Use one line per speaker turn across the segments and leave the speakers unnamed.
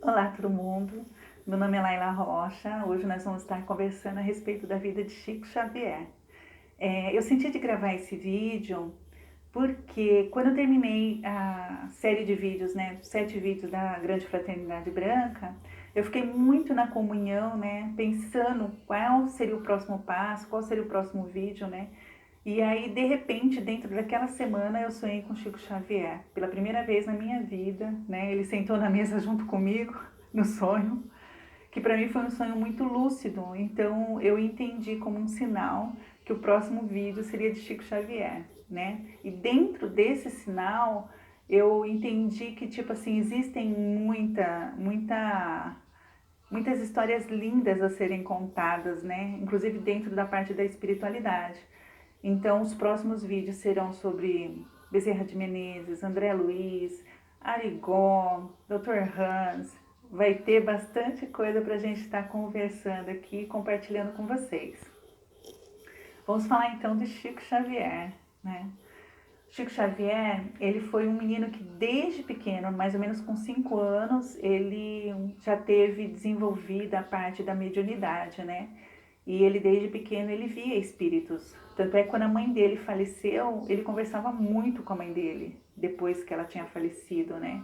Olá, todo mundo. Meu nome é Laila Rocha. Hoje nós vamos estar conversando a respeito da vida de Chico Xavier. Eu senti de gravar esse vídeo porque quando eu terminei a série de vídeos, né, 7 vídeos da Grande Fraternidade Branca, eu fiquei muito na comunhão, né, pensando qual seria o próximo passo, qual seria o próximo vídeo, né. E aí, de repente, dentro daquela semana, eu sonhei com Chico Xavier. Pela primeira vez na minha vida, né? Ele sentou na mesa junto comigo, no sonho, que para mim foi um sonho muito lúcido. Então, eu entendi como um sinal que o próximo vídeo seria de Chico Xavier, né? E dentro desse sinal, eu entendi que, tipo assim, existem muitas histórias lindas a serem contadas, né? Inclusive dentro da parte da espiritualidade. Então, os próximos vídeos serão sobre Bezerra de Menezes, André Luiz, Arigó, Dr. Hans. Vai ter bastante coisa para a gente estar conversando aqui, compartilhando com vocês. Vamos falar então de Chico Xavier, né? Chico Xavier, ele foi um menino que desde pequeno, mais ou menos com 5 anos, ele já teve desenvolvida a parte da mediunidade, né? E ele desde pequeno ele via espíritos. Tanto é que quando a mãe dele faleceu, ele conversava muito com a mãe dele, depois que ela tinha falecido, né?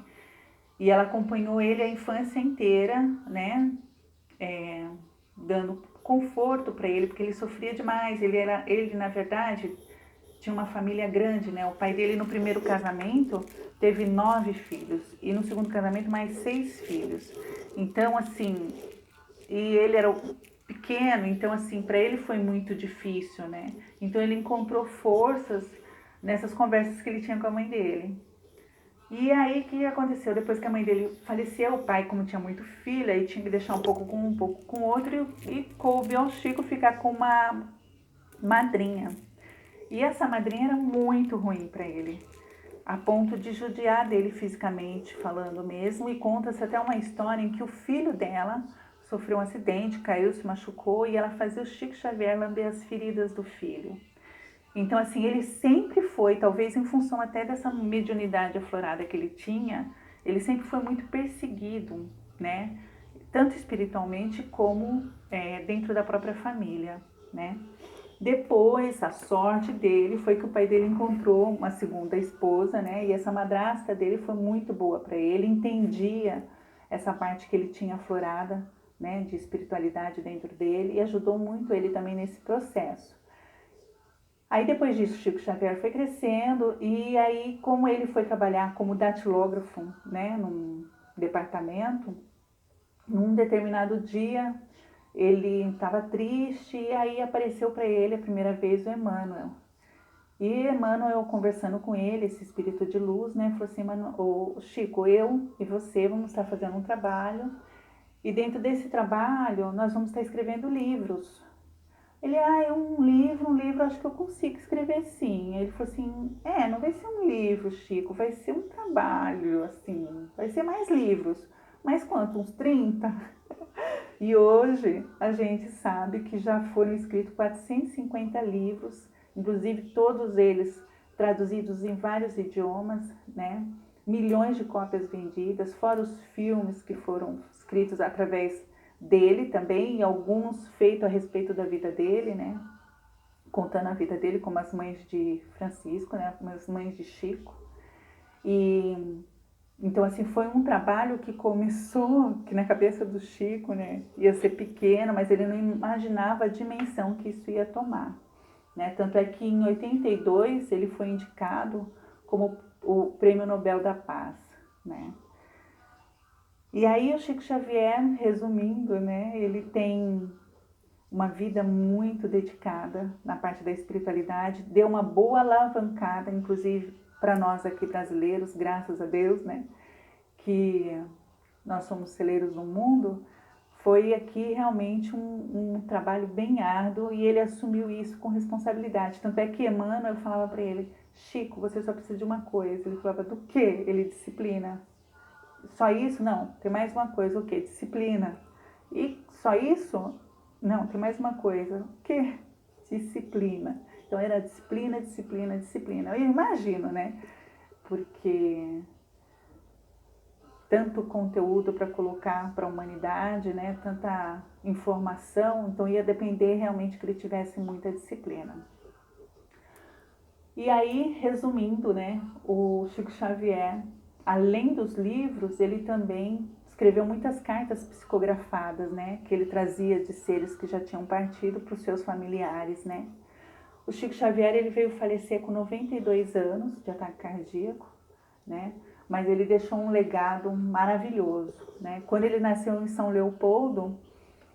E ela acompanhou ele a infância inteira, né? É, dando conforto para ele, porque ele sofria demais. Ele na verdade tinha uma família grande, né? O pai dele no primeiro casamento teve 9 filhos e no segundo casamento mais 6 filhos. Então assim, e ele era pequeno, então assim, para ele foi muito difícil, né? Então ele encontrou forças nessas conversas que ele tinha com a mãe dele. E aí, o que aconteceu? Depois que a mãe dele faleceu, o pai, como tinha muito filho, aí tinha que deixar um pouco com outro, e coube ao Chico ficar com uma madrinha. E essa madrinha era muito ruim para ele, a ponto de judiar dele fisicamente, falando mesmo, e conta-se até uma história em que o filho dela sofreu um acidente, caiu, se machucou, e ela fazia o Chico Xavier lamber as feridas do filho. Então, assim, ele sempre foi, talvez em função até dessa mediunidade aflorada que ele tinha, ele sempre foi muito perseguido, né? Tanto espiritualmente como dentro da própria família, né? Depois, a sorte dele foi que o pai dele encontrou uma segunda esposa, né? E essa madrasta dele foi muito boa para ele, entendia essa parte que ele tinha aflorada, né, de espiritualidade dentro dele e ajudou muito ele também nesse processo. Aí depois disso, Chico Xavier foi crescendo e aí como ele foi trabalhar como datilógrafo, né, num departamento, num determinado dia ele estava triste e aí apareceu para ele a primeira vez o Emmanuel. E Emmanuel conversando com ele, esse espírito de luz, né, falou assim, o Chico, eu e você vamos estar fazendo um trabalho e dentro desse trabalho nós vamos estar escrevendo livros. Ele, um livro, acho que eu consigo escrever sim. Ele falou assim, não vai ser um livro, Chico, vai ser um trabalho, assim, vai ser mais livros. Mas quanto? Uns 30? E hoje a gente sabe que já foram escritos 450 livros, inclusive todos eles traduzidos em vários idiomas, né? Milhões de cópias vendidas, fora os filmes que foram escritos através dele também, e alguns feitos a respeito da vida dele, né? Contando a vida dele, como as mães de Francisco, né? As mães de Chico. E então, assim, foi um trabalho que começou, que na cabeça do Chico, né, ia ser pequeno, mas ele não imaginava a dimensão que isso ia tomar, né? Tanto é que em 82 ele foi indicado como o Prêmio Nobel da Paz, né? E aí o Chico Xavier, resumindo, né, ele tem uma vida muito dedicada na parte da espiritualidade, deu uma boa alavancada, inclusive para nós aqui brasileiros, graças a Deus, né? Que nós somos celeiros no mundo, foi aqui realmente um trabalho bem árduo e ele assumiu isso com responsabilidade. Tanto é que Emmanuel falava para ele, Chico, você só precisa de uma coisa. Ele falava, do quê? Ele, disciplina. Só isso? Não, tem mais uma coisa. O quê? Disciplina. E só isso? Não, tem mais uma coisa. O quê? Disciplina. Então era disciplina, disciplina, disciplina. Eu imagino, né? Porque tanto conteúdo para colocar para a humanidade, né? Tanta informação, então ia depender realmente que ele tivesse muita disciplina. E aí, resumindo, né, o Chico Xavier, além dos livros, ele também escreveu muitas cartas psicografadas, né, que ele trazia de seres que já tinham partido para os seus familiares, né. O Chico Xavier, ele veio falecer com 92 anos de ataque cardíaco, né, mas ele deixou um legado maravilhoso, né. Quando ele nasceu em São Leopoldo,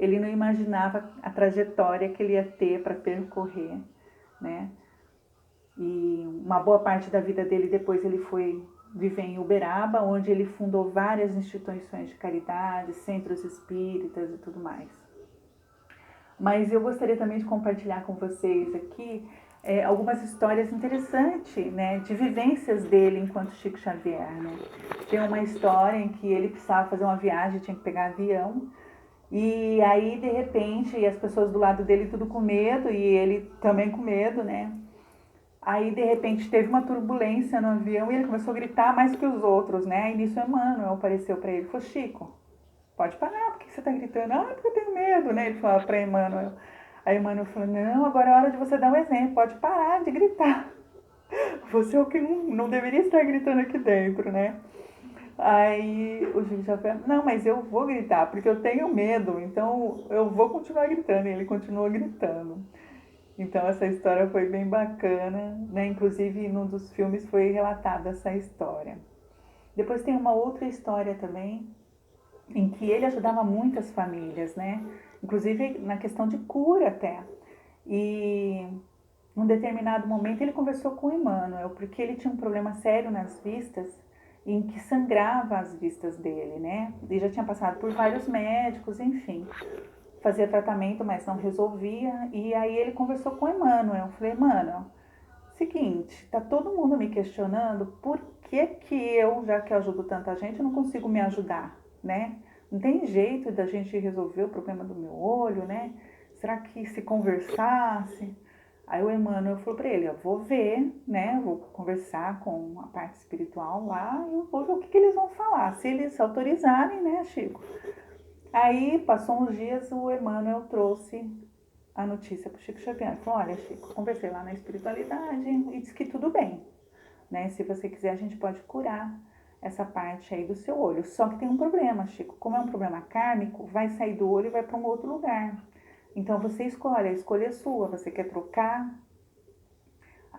ele não imaginava a trajetória que ele ia ter para percorrer, né. E uma boa parte da vida dele depois ele foi viver em Uberaba, onde ele fundou várias instituições de caridade, centros espíritas e tudo mais. Mas eu gostaria também de compartilhar com vocês aqui algumas histórias interessantes, né, de vivências dele enquanto Chico Xavier, né. Tem uma história em que ele precisava fazer uma viagem, tinha que pegar avião, e aí de repente as pessoas do lado dele tudo com medo, e ele também com medo, né. Aí, de repente, teve uma turbulência no avião e ele começou a gritar mais que os outros, né? Aí, nisso, Emmanuel apareceu para ele e falou, Chico, pode parar, por que você tá gritando? Ah, porque eu tenho medo, né? Ele falou para Emmanuel. Aí, Emmanuel falou, não, agora é hora de você dar um exemplo, pode parar de gritar. Você é o que não deveria estar gritando aqui dentro, né? Aí o Chico já falou, não, mas eu vou gritar, porque eu tenho medo, então eu vou continuar gritando. E ele continuou gritando. Então essa história foi bem bacana, né? Inclusive num dos filmes foi relatada essa história. Depois tem uma outra história também, em que ele ajudava muitas famílias, né? Inclusive na questão de cura até. E num determinado momento ele conversou com o Emmanuel, porque ele tinha um problema sério nas vistas, em que sangrava as vistas dele, né? Ele já tinha passado por vários médicos, enfim. Fazia tratamento, mas não resolvia. E aí ele conversou com o Emmanuel. Eu falei, Emmanuel, seguinte, tá todo mundo me questionando por que eu, já que eu ajudo tanta gente, não consigo me ajudar, né? Não tem jeito da gente resolver o problema do meu olho, né? Será que se conversasse? Aí o Emmanuel falou para ele, eu vou ver, né? Vou conversar com a parte espiritual lá e eu vou ver o que eles vão falar. Se eles autorizarem, né, Chico? Aí, passou uns dias, o Emmanuel trouxe a notícia para o Chico Xavier. Falou, olha, Chico, conversei lá na espiritualidade e disse que tudo bem, né? Se você quiser, a gente pode curar essa parte aí do seu olho. Só que tem um problema, Chico. Como é um problema kármico, vai sair do olho e vai para um outro lugar. Então, você escolhe, a escolha é sua. Você quer trocar?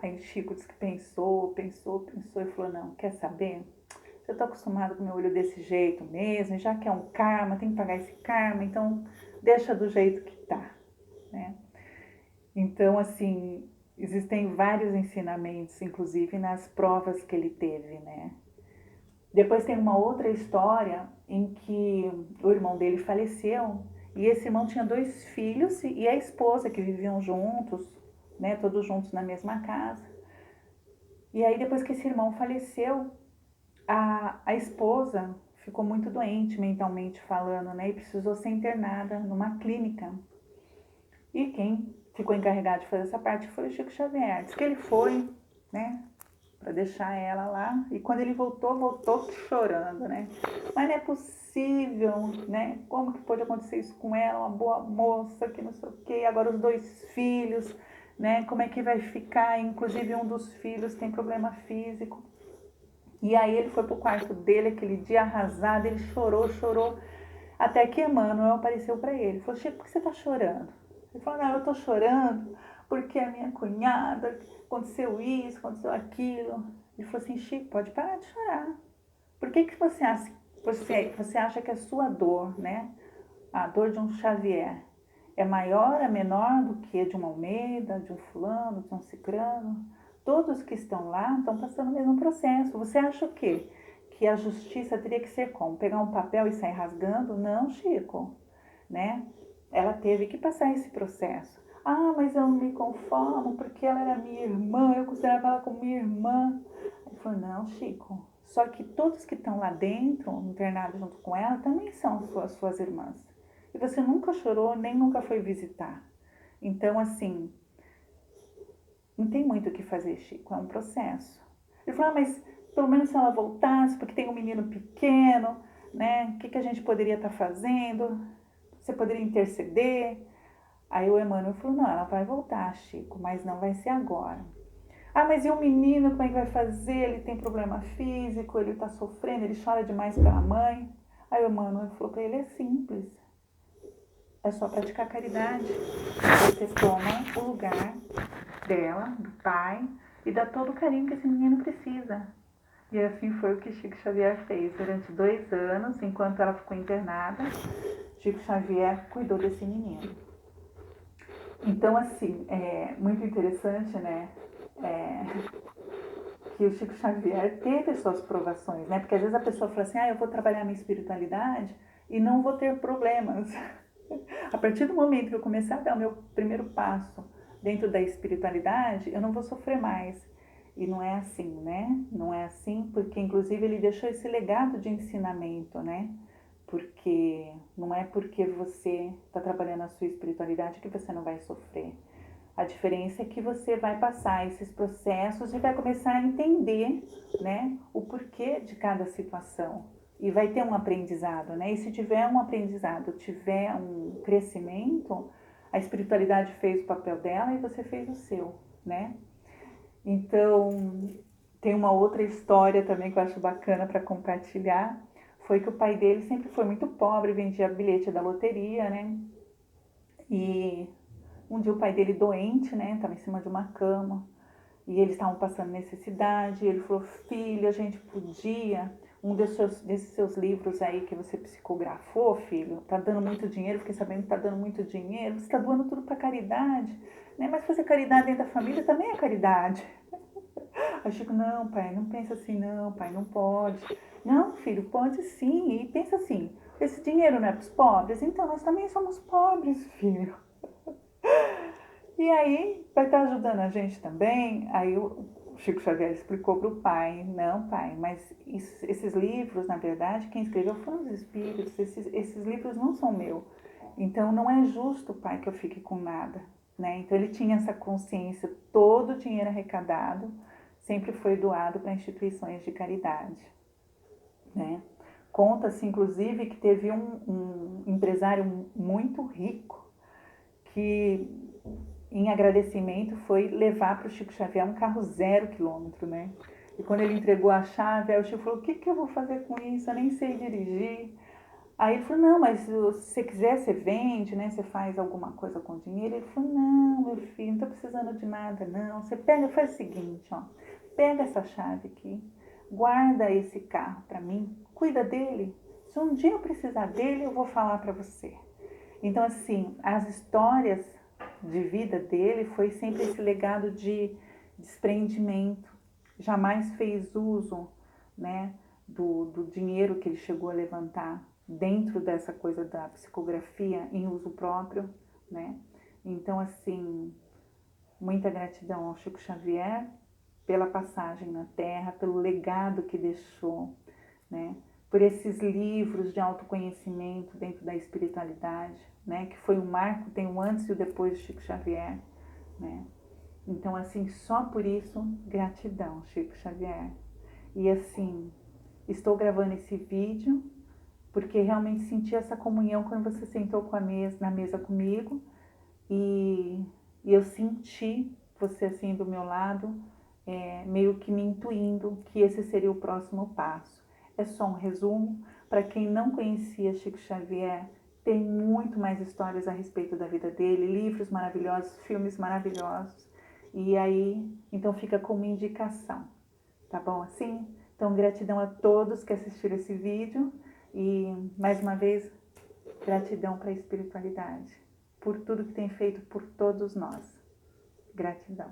Aí, Chico disse que pensou e falou, não, quer saber? Eu estou acostumado com o meu olho desse jeito mesmo, já que é um karma, tem que pagar esse karma, então deixa do jeito que tá, né? Então, assim, existem vários ensinamentos, inclusive nas provas que ele teve, né? Depois tem uma outra história em que o irmão dele faleceu e esse irmão tinha 2 filhos e a esposa que viviam juntos, né? Todos juntos na mesma casa. E aí, depois que esse irmão faleceu, a esposa ficou muito doente mentalmente falando, né? E precisou ser internada numa clínica. E quem ficou encarregado de fazer essa parte foi o Chico Xavier. Diz que ele foi, né? Para deixar ela lá. E quando ele voltou chorando, né? Mas não é possível, né? Como que pode acontecer isso com ela? Uma boa moça, que não sei o quê. Agora os 2 filhos, né? Como é que vai ficar? Inclusive um dos filhos tem problema físico. E aí ele foi pro quarto dele, aquele dia arrasado, ele chorou, até que Emmanuel apareceu para ele. Falou, Chico, por que você tá chorando? Ele falou, não, eu tô chorando porque a minha cunhada, aconteceu isso, aconteceu aquilo. Ele falou assim, Chico, pode parar de chorar. Por que você acha que a sua dor, né, a dor de um Xavier, é maior, é menor do que a de uma Almeida, de um fulano, de um cicrano? Todos que estão lá estão passando o mesmo processo. Você acha o quê? Que a justiça teria que ser como? Pegar um papel e sair rasgando? Não, Chico, né? Ela teve que passar esse processo. Ah, mas eu não me conformo porque ela era minha irmã, eu considerava ela como minha irmã. Ele falou, não, Chico, só que todos que estão lá dentro, internados junto com ela, também são suas irmãs. E você nunca chorou, nem nunca foi visitar. Então, assim, não tem muito o que fazer, Chico, é um processo. Ele falou, mas pelo menos se ela voltasse, porque tem um menino pequeno, né? O que a gente poderia estar fazendo? Você poderia interceder? Aí o Emmanuel falou, não, ela vai voltar, Chico, mas não vai ser agora. Ah, mas e o menino, como é que vai fazer? Ele tem problema físico, ele está sofrendo, ele chora demais pela mãe. Aí o Emmanuel falou para ele, é simples, é só praticar caridade. Você toma o lugar dela, do pai, e dá todo o carinho que esse menino precisa. E assim foi o que Chico Xavier fez. Durante 2 anos, enquanto ela ficou internada, Chico Xavier cuidou desse menino. Então, assim, é muito interessante, né? Que o Chico Xavier teve suas provações, né? Porque às vezes a pessoa fala assim, eu vou trabalhar minha espiritualidade e não vou ter problemas. A partir do momento que eu começar a dar o meu primeiro passo dentro da espiritualidade, eu não vou sofrer mais. E não é assim, né? Não é assim, porque inclusive ele deixou esse legado de ensinamento, né? Porque não é porque você está trabalhando a sua espiritualidade que você não vai sofrer. A diferença é que você vai passar esses processos e vai começar a entender, né, o porquê de cada situação. E vai ter um aprendizado, né? E se tiver um aprendizado, tiver um crescimento, a espiritualidade fez o papel dela e você fez o seu, né? Então, tem uma outra história também que eu acho bacana para compartilhar. Foi que o pai dele sempre foi muito pobre, vendia bilhete da loteria, né? E um dia o pai dele doente, né? Tava em cima de uma cama e eles estavam passando necessidade. E ele falou, filho, a gente podia... desses seus livros aí que você psicografou, filho, tá dando muito dinheiro, fiquei sabendo que tá dando muito dinheiro, você tá doando tudo para caridade, né? Mas fazer caridade dentro da família também é caridade. Aí Chico, não, pai, não pensa assim, não, pai, não pode. Não, filho, pode sim. E pensa assim, esse dinheiro não é para os pobres? Então nós também somos pobres, filho. E aí, vai estar ajudando a gente também. Aí o Chico Xavier explicou para o pai, não, pai, mas esses livros, na verdade, quem escreveu foram os espíritos, esses livros não são meus. Então não é justo, pai, que eu fique com nada. Né? Então ele tinha essa consciência, todo o dinheiro arrecadado sempre foi doado para instituições de caridade. Né? Conta-se, inclusive, que teve um empresário muito rico que, em agradecimento, foi levar para o Chico Xavier um carro 0 quilômetro, né? E quando ele entregou a chave, aí o Chico falou, o que eu vou fazer com isso? Eu nem sei dirigir. Aí ele falou, não, mas se você quiser, você vende, né? Você faz alguma coisa com dinheiro. Ele falou, não, meu filho, não tô precisando de nada, não. Você pega, faz o seguinte, ó. Pega essa chave aqui, guarda esse carro para mim, cuida dele. Se um dia eu precisar dele, eu vou falar para você. Então, assim, as histórias de vida dele foi sempre esse legado de desprendimento. Jamais fez uso, né, do dinheiro que ele chegou a levantar dentro dessa coisa da psicografia em uso próprio, né? Então, assim, muita gratidão ao Chico Xavier pela passagem na Terra, pelo legado que deixou, né? Por esses livros de autoconhecimento dentro da espiritualidade, né? Que foi um marco, tem o antes e o depois de Chico Xavier, né? Então, assim, só por isso, gratidão, Chico Xavier. E assim, estou gravando esse vídeo porque realmente senti essa comunhão quando você sentou com na mesa comigo e eu senti você assim do meu lado, meio que me intuindo que esse seria o próximo passo. É só um resumo. Para quem não conhecia Chico Xavier, tem muito mais histórias a respeito da vida dele, livros maravilhosos, filmes maravilhosos. E aí, então fica como indicação, tá bom assim? Então, gratidão a todos que assistiram esse vídeo e, mais uma vez, gratidão para a espiritualidade, por tudo que tem feito por todos nós. Gratidão.